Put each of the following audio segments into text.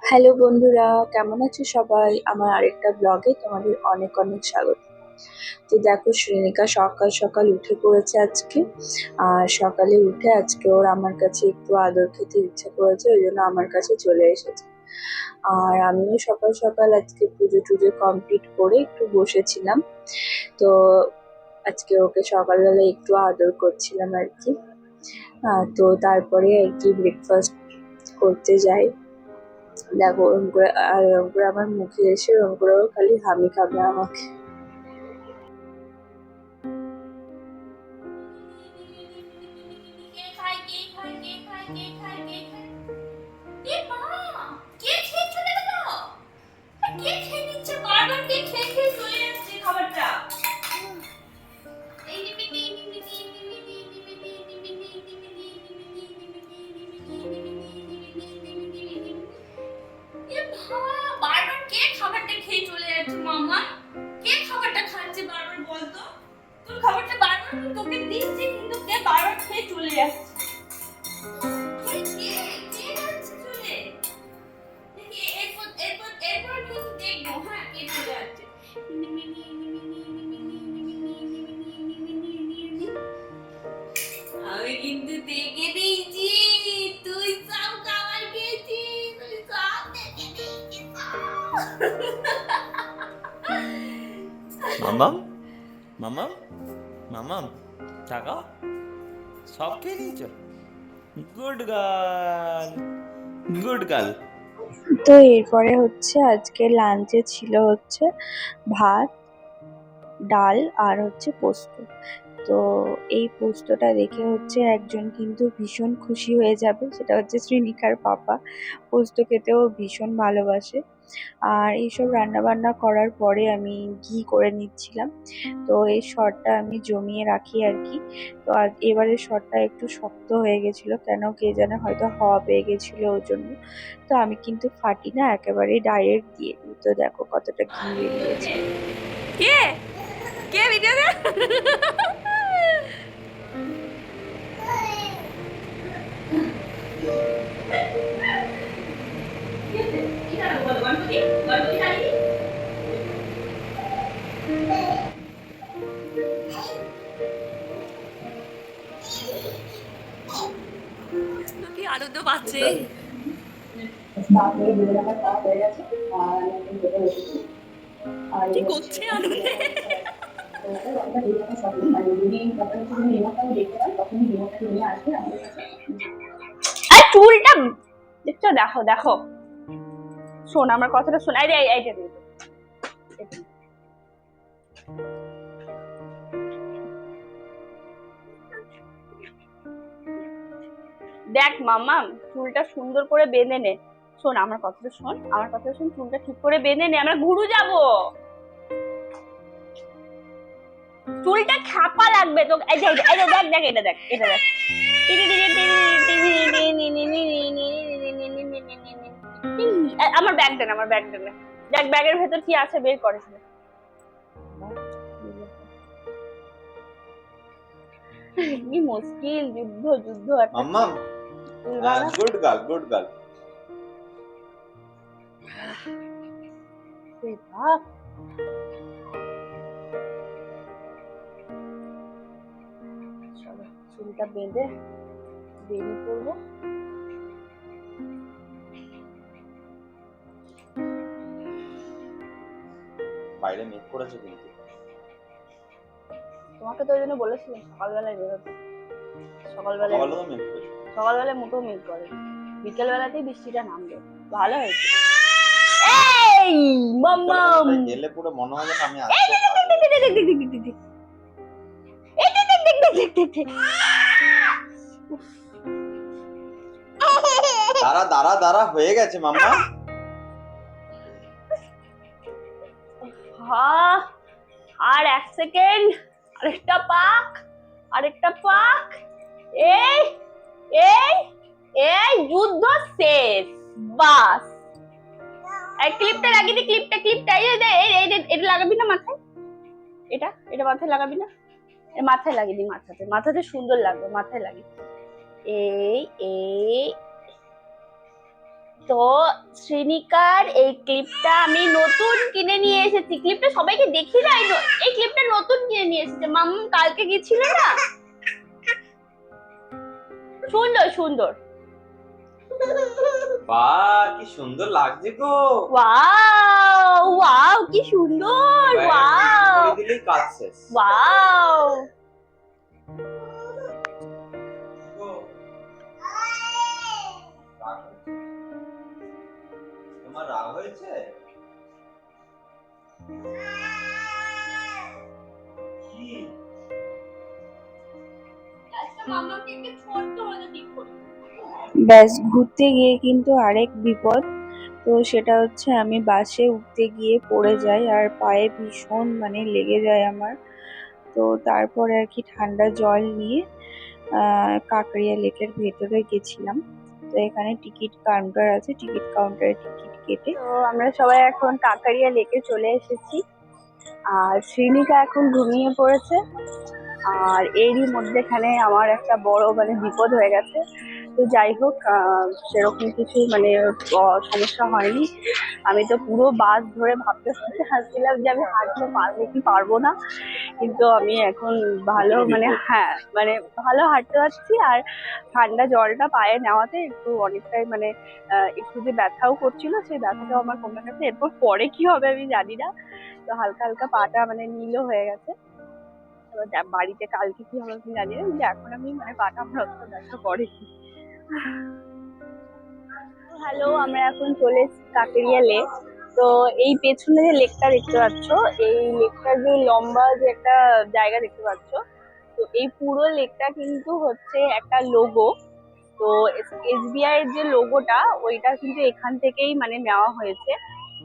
Hello বন্ধুরা, কেমন আছো সবাই? আমার আরেকটা ব্লগে তোমাদের অনেক অনেক স্বাগত। তো দেখো, শ্রেণিকা সকাল সকাল উঠে পড়েছে আজকে। আর সকালে উঠে আজকে ওর আমার কাছে একটু আদর খেতে ইচ্ছা করেছে, ওই জন্য আমার কাছে চলে এসেছে। আর আমিও সকাল সকাল আজকে পুজো টুজো কমপ্লিট করে একটু বসেছিলাম। তো আজকে ওকে সকালবেলা একটু আদর করছিলাম আর কি। তো তারপরে আর কি ব্রেকফাস্ট করতে যাই। দেখো ওরম করে, আর ওরম করে আমার মুখে এসে ওরম করে ও খালি হামি খাবে আমাকে। কে খায় কে খায় কে খায় কে খায় কে খায় এ মা কে খেয়ে চলে গেল কে খেয়ে নিচ্ছে বারবার কে খেয়ে খেয়ে চলে যাচ্ছে খাবারটা এই নিমিনি নিমিনি নিমিনি নিমিনি নিমিনি নিমিনি নিমিনি নিমিনি নিমিনি এ বাবা বারবার কে খাবারটা খেয়ে চলে যাচ্ছে মামা কে খাবারটা খাচ্ছে বারবার বলতো তোর খাবারটা বারবার তোকে দিচ্ছি কিন্তু কে বারবার খেয়ে চলে যাচ্ছে কে কে কে যাচ্ছে চলে দেখি এরপর আমি কিন্তু দেখবো হ্যাঁ কে চলে যাচ্ছে নিমিনি নিমিনি নিমিনি নিমিনি নিমিনি নিমিনি নিমিনি আমি কিন্তু দেখে দিয়েছি তুই সব খাবার খেয়েছিস তুই সব দেখে দিয়েছিস মামাম মামাম মামাম তাকাও সব খেয়ে নিয়েছ গুড গার্ল গুড গার্ল। তো এরপরে হচ্ছে আজকে লাঞ্চে ছিল হচ্ছে ভাত, ডাল আর হচ্ছে পোস্ত। তো এই পোস্তটা দেখে হচ্ছে একজন কিন্তু ভীষণ খুশি হয়ে যাবে, সেটা হচ্ছে শ্রীনিকার পাপা। পোস্ত খেতেও ভীষণ ভালোবাসে। আর এইসব রান্না বান্না করার পরে আমি ঘি করে নিচ্ছিলাম। তো এই শটটা আমি জমিয়ে রাখি আর কি। তো আজ এবারের শটটা একটু শক্ত হয়ে গেছিল, কেন কে জানে, হয়তো হাওয়া পেয়ে গেছিল ওর জন্য। তো আমি কিন্তু ফাটি না, একেবারেই ডাইরেক্ট দিয়ে দিই। তো দেখো কতটা ঘি বেরিয়েছে। কে কে ভিডিওতে কি আনন্দ পাচ্ছে কি করছে আনন্দে আর চুলটা দেখছো, দেখো দেখো, শোন আমার কথাটা শোন। এই এই এইটা দিয়ে দে। দেখ মামা, চুলটা সুন্দর করে বেঁধে নে। শোন আমার কথাটা শোন, আমার কথাটা শোন, চুলটা ঠিক করে বেঁধে নে, আমরা ঘুরু যাব। চুলটা খাপা লাগবে তো। এই যে এই যে দেখ দেখ, এটা দেখ, এটা দেখ। আমার ব্যাগ দেন, আমার ব্যাগ দেন। দেখ ব্যাগের ভেতর কি আছে বের করিস না। কি মুশকিল, যুদ্ধ যুদ্ধ একটা। মাম্মাম গুড গার্ল গুড গার্ল। বাপ, চলো চুলটা বেঁধে বেরিয়ে পড়বো। বাইরে মেক করেছে কিন্তু তোমাকে তো ওই জন্য বলেছিলাম সকালবেলায় বেরোতে। সকালবেলায় সকালে তো মেক করেছে। সকালবেলায় মোটেও মেঘ করে, বিকেল বেলাতেই বৃষ্টিটা নামবে। ভালো হয়েছে। এই মাম্মাম, গেলে পুরো মনে হয় যেন আমি এই আজকে দেখ দেখ দেখ দেখ দেখ দেখ দেখ দেখ দেখ। এই দেখ দেখ দেখ দেখ দেখ দেখ দেখ। দাঁড়া দাঁড়া দাঁড়া হয়ে গেছে মাম্মা। হ্যাঁ, আর এক সেকেন্ড, আরেকটা পাক, আরেকটা পাক। এই এই এই যুদ্ধ শেষ, বাস। এই ক্লিপটা লাগিয়ে দি, ক্লিপটা ক্লিপটা এই দে, এই এটা লাগাবি না মাথায়? এটা এটা মাথায় লাগাবি না? এই মাথায় লাগিয়ে দি, মাথাতে মাথাতে সুন্দর লাগবে, মাথায় লাগিয়ে। এই এই তো শ্রেণিকার এই ক্লিপটা আমি নতুন কিনে নিয়ে এসেছি। ক্লিপটা সবাইকে দেখি না, এই ক্লিপটা নতুন কিনে নিয়ে এসেছে। মাম্মু কালকে গেছিল না, সুন্দর সুন্দর। বাহ কি সুন্দর লাগছে গো। ওয়াও ওয়াও কি সুন্দর, ওয়াও করে দিলেই কাজ শেষ। ওয়াও। তোমার রাগ হয়েছে? কি? মামাকে একটু ছোট্ট হলে ঠিক করে। ব্যাস ঘুরতে গিয়ে কিন্তু আরেক বিপদ। তো সেটা হচ্ছে আমি বাসে উঠতে গিয়ে পড়ে যাই আর পায়ে ভীষণ মানে লেগে যায় আমার। তো তারপরে আর কি ঠান্ডা জল নিয়ে কাকড়িয়া লেকের ভেতরে গেছিলাম। তো এখানে টিকিট কাউন্টার আছে, টিকিট কাউন্টারে টিকিট কেটে তো আমরা সবাই এখন কাকড়িয়া লেকে চলে এসেছি। আর শ্রীনিকা এখন ঘুমিয়ে পড়েছে। আর এরই মধ্যেখানে আমার একটা বড় মানে বিপদ হয়ে গেছে। তো যাই হোক সেরকম কিছু মানে সমস্যা হয়নি। আমি তো পুরো বাস ধরে ভাবতে হাসছিলাম যে আমি হাঁটতে পারবো কি পারবো না, কিন্তু আমি এখন ভালো মানে হ্যাঁ মানে ভালো হাঁটতে পারছি। আর ঠান্ডা জলটা পায়ে নেওয়াতে একটু অনেকটাই মানে একটু যে ব্যথাও করছিল সেই ব্যথাটাও আমার কমে গেছে। এরপর পরে কি হবে আমি জানি না। তো হালকা হালকা পাটা মানে নীলও হয়ে গেছে। এবার বাড়িতে কালকে কি হবে আমি জানি না, কিন্তু এখন আমি মানে পাটা আমার অতটা ব্যথা করে। হ্যালো, আমরা এখন চলে এসেছি কাকড়িয়া লেক। তো এই পেছনে যে লেকটা দেখতে পাচ্ছ, এই লেকটার যে লম্বা যে একটা জায়গা দেখতে পাচ্ছ, তো এই পুরো লেকটা কিন্তু হচ্ছে একটা লোগো। তো এসবিআই এর যে লোগোটা ওইটা কিন্তু এখান থেকেই মানে নেওয়া হয়েছে।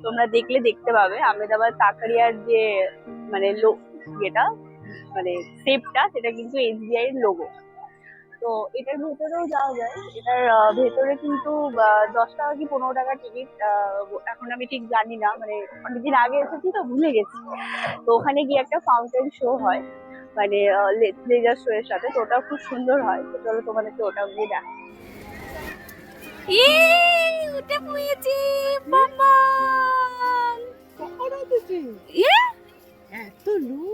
তোমরা দেখলে দেখতে পাবে আহমেদাবাদ কাকড়িয়ার যে মানে যেটা মানে শেপটা সেটা কিন্তু এসবিআই এর লোগো। তো এটার ভেতরেও যাওয়া যায়। এটার ভেতরে কিন্তু 10 টাকা কি 15 টাকা টিকিট। এখন আমি ঠিক জানি না, মানে অনেকদিন আগে এসেছি তো ভুলে গেছি। তো ওখানে গিয়ে একটা ফাউন্টেন শো হয়, মানে লেজার শো এর সাথে। তো ওটাও খুব সুন্দর হয়। তো চলো তোমাদেরকে ওটাও গিয়ে দেখা। উঠে পড়েছি মামা।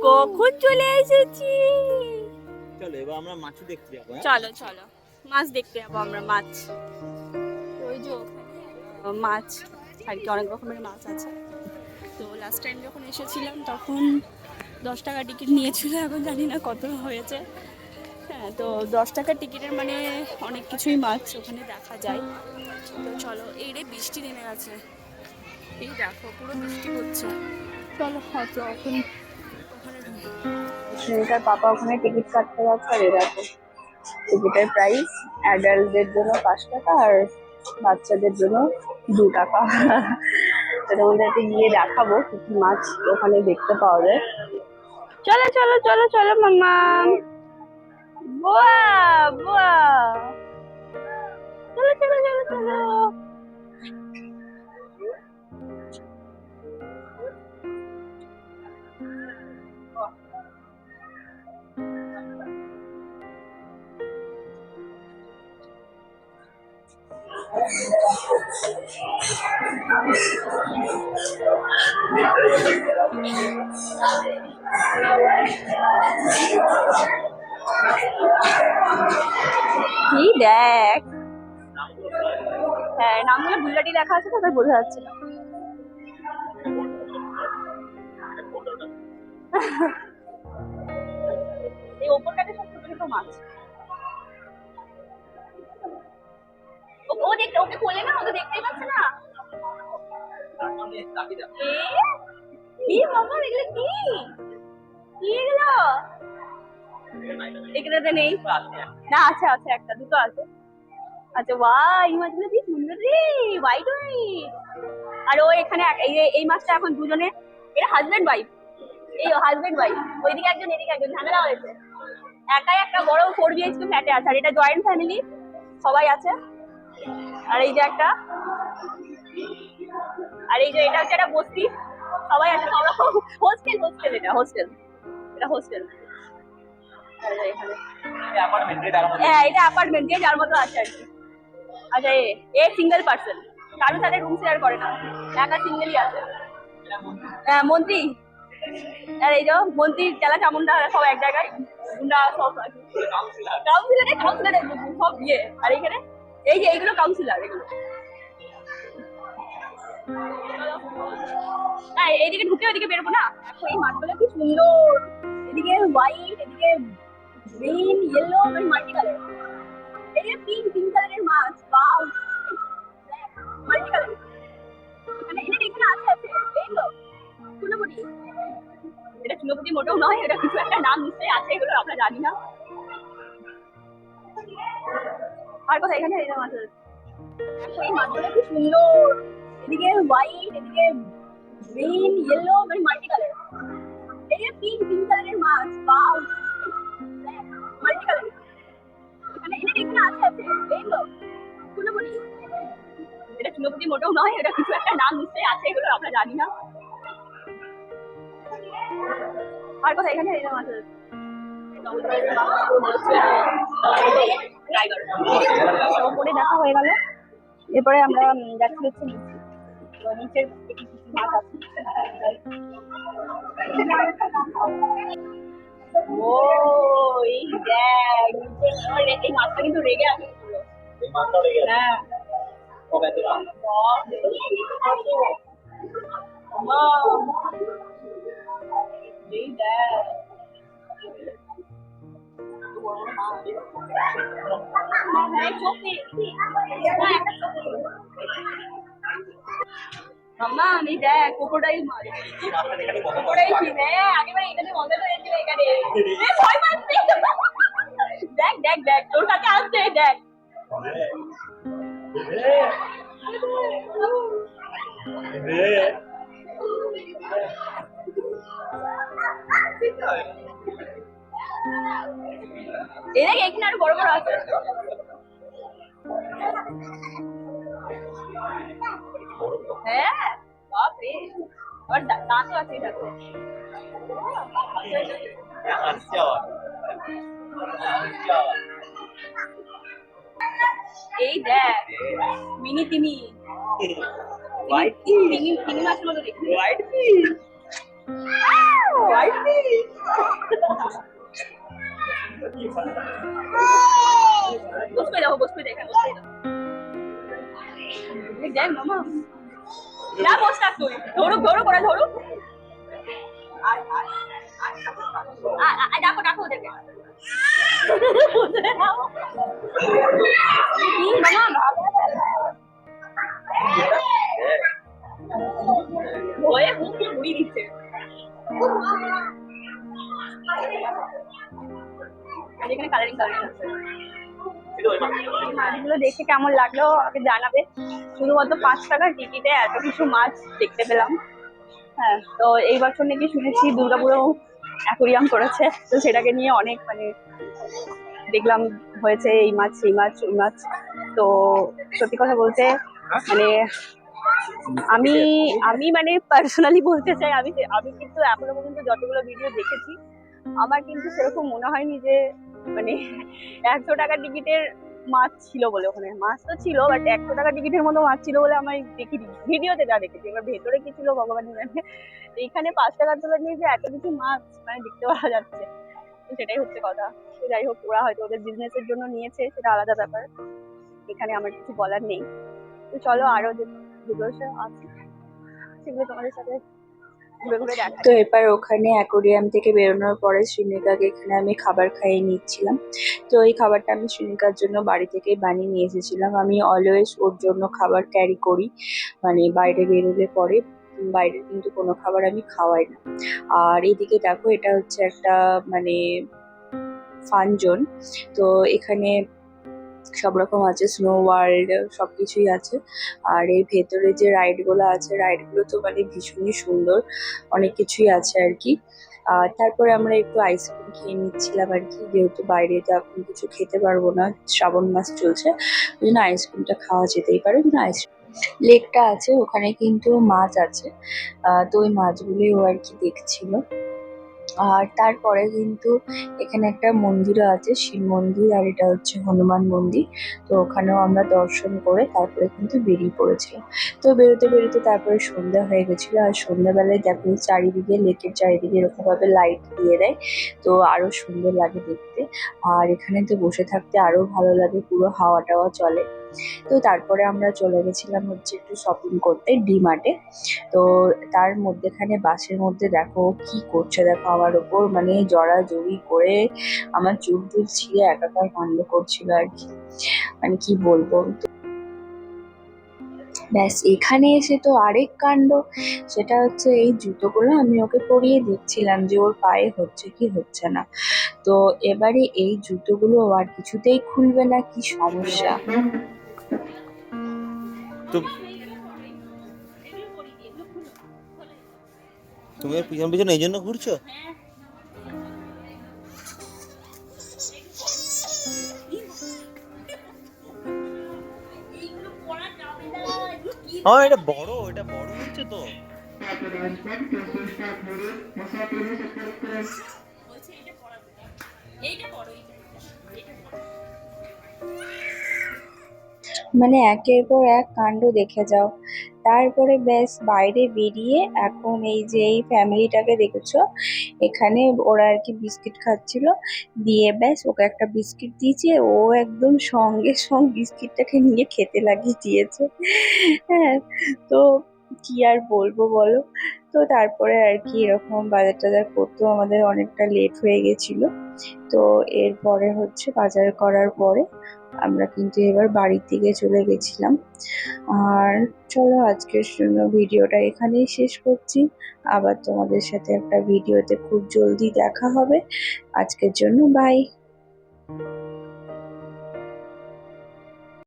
কখন চলে এসেছি? চলো এবার আমরা মাছ দেখতে যাবো। চলো চলো মাছ দেখতে যাবো আমরা। মাছ ওই যে মাছ আর কি, অনেক রকমের মাছ আছে। তো লাস্ট টাইম যখন এসেছিলাম তখন 10 টাকা টিকিট নিয়েছিল, এখন জানি না কত হয়েছে। হ্যাঁ, তো 10 টাকার টিকিটের মানে অনেক কিছুই মাছ ওখানে দেখা যায়। তো চলো, এই রে বৃষ্টি নেমে গেছে, এই দেখো পুরো বৃষ্টি হচ্ছে। চলো হয়তো এখন ওখানে শ্রীনিকার পাপা ওখানে টিকিট কাটতে যাচ্ছে। আর এরকম টিকিটের প্রাইস অ্যাডাল্টদের জন্য 5 টাকা আর বাচ্চাদের জন্য 2 টাকা। তো তোমাদেরকে গিয়ে দেখাবো কি কি মাছ ওখানে দেখতে পাওয়া যায়। চলো চলো চলো চলো মাম্মা। বুয়া বুয়া, চলো চলো চলো চলো। কি দেখ, হ্যাঁ নামগুলো গুজরাটি লেখা আছে তো তাই বোঝা যাচ্ছে না। এই ওপরটাতে সব ছোট ছোট মাছ। ও দেখতে, ওকে কোলে না, ওকে দেখতেই পাচ্ছে না। কি মামা এগুলো কি? কি এগুলো? এগুলোতে নেই না, আছে আছে একটা দুটো আছে। আচ্ছা বাহ, এই মাছগুলো কি সুন্দর রে, হোয়াইট হোয়াইট। আর ও এখানে এই মাছটা এখন দুজনে, এটা হাজবেন্ড ওয়াইফ, এই হাজবেন্ড ওয়াইফ, ওইদিকে একজন এদিকে একজন, ঝামেলা হয়েছে। একাই একটা বড় 4 BHK ফ্ল্যাটে আছে, আর এটা জয়েন্ট ফ্যামিলি, সবাই আছে। আর এই যে একটা, আর এই যে এটা হচ্ছে একটা বস্তি, সবাই আছে, সব রকম হোস্টেল। হোস্টেল এটা হোস্টেল, এটা হোস্টেল। এখানে হ্যাঁ এটা অ্যাপার্টমেন্ট, যে যার মতো আছে আর কি। আচ্ছা এ সিঙ্গেল পার্সন, কারোর সাথে রুম শেয়ার করে না, একা সিঙ্গেলই আছে। হ্যাঁ মন্ত্রী, আর এই যে মন্ত্রীর চেলা চামুন্ডা সব এক জায়গায়, গুন্ডা সব কাউন্সিলর সব বিয়ে। আর এখানে এই যে এইগুলো কাউন্সিলর, এগুলো এইদিকে ঢুকে ওইদিকে বেরোবো না। দেখো এই মাছগুলো কি সুন্দর, এদিকে হোয়াইট, এদিকে গ্রিন, ইয়েলো, মানে মাল্টি কালার। এদিকে পিঙ্ক কালারের মাছ, ওয়াও, মাল্টি কালার। এখানে আছে এই তো চুনোপুটি। এটা চুনোপুটি মোটেও নয়, এটা কিছু একটা নাম নিশ্চয়ই আছে, এগুলো আমরা জানি না। আর কোথায় এখানে এই মাছ আছে, দেখো এই মাছগুলো কি সুন্দর, এদিকে হোয়াইট, এদিকে গ্রিন, ইয়েলো, মানে মাল্টি কালার। এদিকে পিঙ্ক কালারের মাছ, ওয়াও, মাল্টি কালার। এখানে আছে এই তো চুনোপুটি। এটা চুনোপুটি মোটেও নয়, এটা কিছু একটা নাম নিশ্চয়ই আছে, এগুলো আমরা জানি না। আর কোথায় এখানে এই মাছ আছে, উপরে দেখা হয়ে গেল। এরপরে আমরা যাচ্ছি হচ্ছে নিচের মাছ আছে। ও এই দেখ, এই মাছটা কিন্তু রেগে আছে। হ্যাঁ এই দেখ, মাম্মা আমি দেখ ক্রোকোডাইল মাছ, ক্রোকোডাইল ফিশ। হ্যাঁ আগেবার এটাতে মজা করেছিল এখানে, ভয় পাচ্ছি। দেখ দেখ দেখ তোর কাছে আসছে, দেখ এখানে আরো বড় বড় আছে। হ্যাঁ বাপরে, আবার দাঁতও আছে দেখো। এই দেখ মিনি তিমি, তিমি মাছ মতো দেখি। বসবে দেখো, বসবে দেখে দেখ মামা। না বস থাক তুই, ধরুক ধরুক ওরা ধরুক। ডাকো ডাকো ওদেরকে। ভয়ে মুখ ঘুরিয়ে দিচ্ছে। এখানে কালারিং কালারিং আছে। মাছগুলো দেখে কেমন লাগলো আমাকে জানাবে। শুধুমাত্র 5 টাকার টিকিটে এত কিছু মাছ দেখতে পেলাম। হ্যাঁ তো এই বছর নাকি শুনেছি দুর্গাপুরেও অ্যাকোরিয়াম করেছে, তো সেটাকে নিয়ে অনেক মানে দেখলাম হয়েছে এই মাছ সেই মাছ ওই মাছ। তো সত্যি কথা বলতে মানে আমি আমি মানে পার্সোনালি বলতে চাই, আমি কিন্তু এখনো পর্যন্ত যতগুলো ভিডিও দেখেছি আমার কিন্তু সেরকম মনে হয়নি যে মানে 100 টাকার টিকিটের মাছ ছিল বলে। ওখানে মাছ তো ছিল, বাট 100 টাকার টিকিটের মতো মাছ ছিল বলে আমি দেখিনি ভিডিওতে, যা দেখেছি। এবার ভেতরে কি ছিল ভগবান জানে। এইখানে 5 টাকার তুলনায় যে এত কিছু মাছ মানে দেখতে পাওয়া যাচ্ছে, তো সেটাই হচ্ছে কথা। তো যাই হোক, ওরা হয়তো ওদের বিজনেসের জন্য নিয়েছে, সেটা আলাদা ব্যাপার, এখানে আমার কিছু বলার নেই। তো চলো আরো যে ভিডিও আছে সেগুলো তোমাদের সাথে ঘুরে ঘুরে দেখা। তো এবার ওখানে অ্যাকোরিয়াম থেকে বেরোনোর পরে শ্রীনিকাকে এখানে আমি খাবার খাইয়ে নিচ্ছিলাম। তো এই খাবারটা আমি শ্রীনিকার জন্য বাড়ি থেকে বানিয়ে নিয়ে এসেছিলাম। আমি অলওয়েজ ওর জন্য খাবার ক্যারি করি, মানে বাইরে বেরোলে পরে বাইরে কিন্তু কোনো খাবার আমি খাওয়াই না। আর এদিকে দেখো, এটা হচ্ছে একটা মানে ফান জোন। তো এখানে সব রকম আছে, স্নো ওয়ার্ল্ড সবকিছুই আছে। আর এর ভেতরে যে রাইডগুলো আছে, রাইডগুলো তো মানে ভীষণই সুন্দর, অনেক কিছুই আছে আর কি। আর তারপরে আমরা একটু আইসক্রিম খেয়ে নিচ্ছিলাম আর কি, যেহেতু বাইরে তো এখন কিছু খেতে পারবো না, শ্রাবণ মাস চলছে, ওই জন্য আইসক্রিমটা খাওয়া যেতেই পারে। কিন্তু আইসক্রিম লেকটা আছে ওখানে কিন্তু মাছ আছে, তো ওই মাছগুলোই ও আর কি দেখছিল। আর তারপরে কিন্তু এখানে একটা মন্দিরও আছে, শিব মন্দির, আর এটা হচ্ছে হনুমান মন্দির। তো ওখানেও আমরা দর্শন করে তারপরে কিন্তু বেরিয়ে পড়েছিলাম। তো বেরোতে বেরোতে তারপরে সন্ধ্যা হয়ে গেছিল, আর সন্ধ্যাবেলায় দেখো চারিদিকে, লেকের চারিদিকে এরকম ভাবে লাইট দিয়ে দেয়, তো আরো সুন্দর লাগে দেখতে। আর এখানে তো বসে থাকতে আরো ভালো লাগে, পুরো হাওয়া টাওয়া চলে। তো তারপরে আমরা চলে গেছিলাম হচ্ছে একটু শপিং করতে ডি-মার্টে। তো তার মধ্যেখানে বাসের মধ্যে দেখো কি করছে, দেখো আমার ওপর মানে জড়াজড়ি করে আমার চুল টুল ছিঁড়ে একাকার কাণ্ড করছিল আর কি, মানে কি বলবো। ব্যাস এখানে এসে তো আরেক কাণ্ড, সেটা হচ্ছে এই জুতোগুলো আমি ওকে পরিয়ে দেখছিলাম যে ওর পায়ে হচ্ছে কি হচ্ছে না। তো এবারে এই জুতোগুলো ও আর কিছুতেই খুলবে না, কি সমস্যা। তো এগুলো পরিয়ে দিই, এগুলো খুলো, খোলো। তুমি ওর পিছন পিছন এই জন্য ঘুরছো? হ্যাঁ, এইগুলো পরা যাবে না, এগুলো কি হ্যাঁ, এটা বড় হচ্ছে তো। বলছে এইটা পরাবে না। এইটা পরো, এইটা পরো। মানে একের পর এক কাণ্ড দেখে যাও। তারপরে ব্যাস বাইরে বেরিয়ে এখন এই যে এই ফ্যামিলিটাকে দেখেছো, এখানে ওরা আর কি বিস্কিট খাচ্ছিল, দিয়ে ব্যাস ওকে একটা বিস্কিট দিয়েছে, ও একদম সঙ্গে সঙ্গে বিস্কিটটাকে নিয়ে খেতে লাগিয়ে দিয়েছে। হ্যাঁ, তো কি আর বলবো বলো। তো তারপরে আর কি এরকম বাজার টাজার করতেও আমাদের অনেকটা লেট হয়ে গেছিল। তো এরপরে হচ্ছে বাজার করার পরে আমরা কিন্তু এবার বাড়ির দিকে চলে গেছিলাম। আর চলো আজকের জন্য ভিডিওটা এখানেই শেষ করছি। আবার তোমাদের সাথে একটা ভিডিওতে খুব জলদি দেখা হবে। আজকের জন্য বাই।